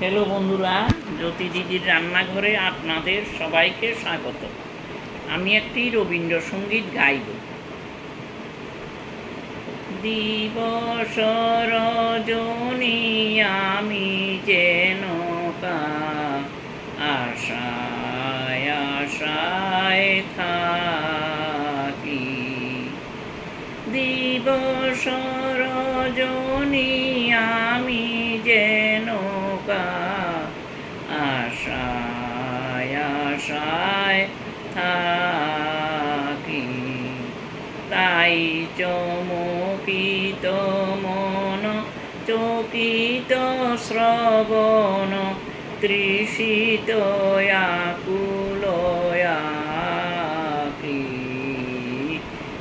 Hello বন্ধুরা, জ্যোতি দিদির রান্নাঘরে আপনাদের সবাইকে স্বাগত। আমি একটি রবীন্দ্রসঙ্গীত গাইব। দিবস রজনী আমি যেন আশায় আশায় থাকি। দিবস রজনী আমি যেন আশায় আশায় থাকি। তাই চমকিত মন, চকিত শ্রবণ, তৃষিত আকুল আকি।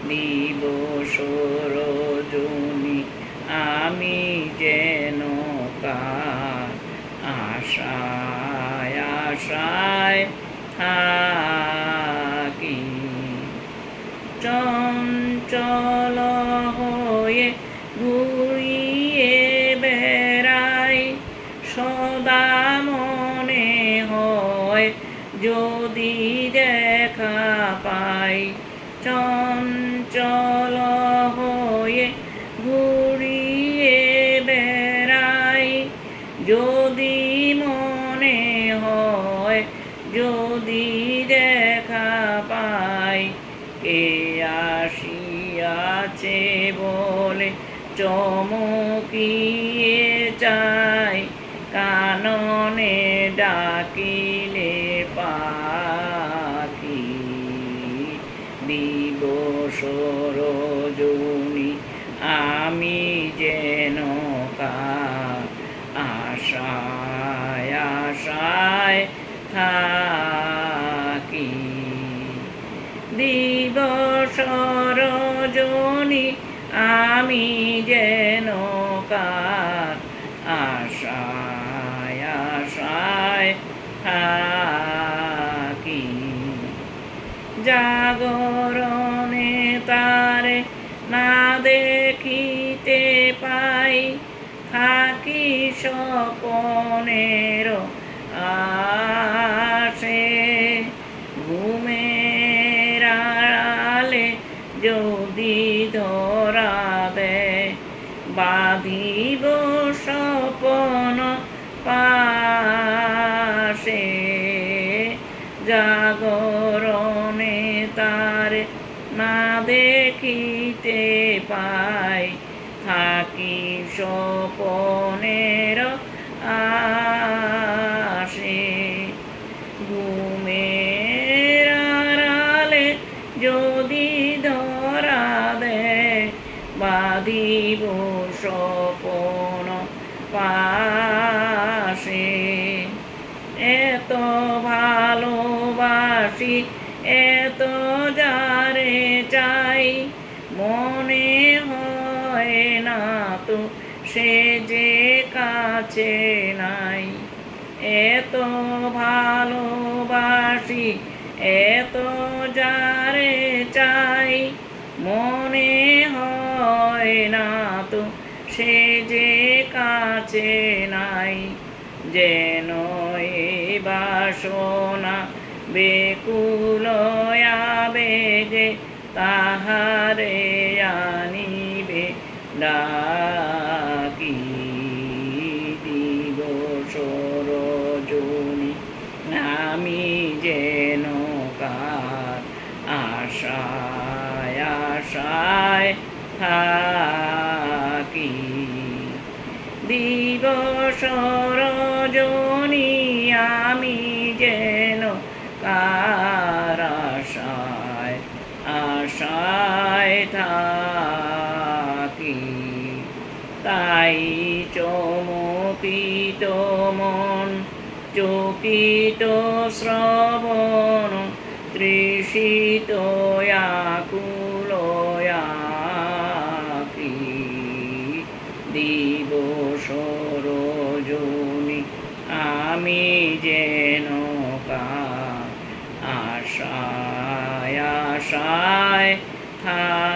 দিবস রজনী আমি যেন আশায় আশায় থাকি। চঞ্চল হয়ে ঘুরিয়ে বেড়াই, সদা মনে হয় যদি দেখা পাই। চঞ্চল হয়ে ঘুরিয়ে বেড়াই, যদি মনে হয় যদি দেখা পাই। কে আসিয়াছে বলে চমকিয়ে চাই, কাননে ডাকিলে পাখি। দিবস রজনী আমি যেন আশায় আশায় থাকি। দিবস রজনী আমি যেন আশায় আশায় থাকি। জাগরণে তারে না দেখিতে পাই, থাকি স্বপনের আশে। ঘুমের আড়ালে যদি ধরা দেয়, বাঁধিব স্বপন পাশে। জাগরণে তারে না দেখিতে পাই, থাকি স্বপনের আশে। ঘুমের আড়ালে যদি ধরা দেয়, বাঁধিব স্বপন পাশে। এত ভালোবাসি, এত যারে চাই, মনে হয় না তো সে যে কাছে নাই। এত ভালোবাসি, এত যারে চাই, মনে হয় না তো সে যে কাছে নাই। যেন এ বাসনা বেকুল আবেগে তাহারে আনিবে ডাকি। দিবস রজনী আমি যেন আশায় আশায় থাকি। দিবস রজনী আমি যেন আশায় আশায় থাকি। তাই চমকিত মন, চকিত শ্রবণ, তৃষিত আকুল আকি। দিবস রজনী আমি যেন আশায় আশায় থাকি।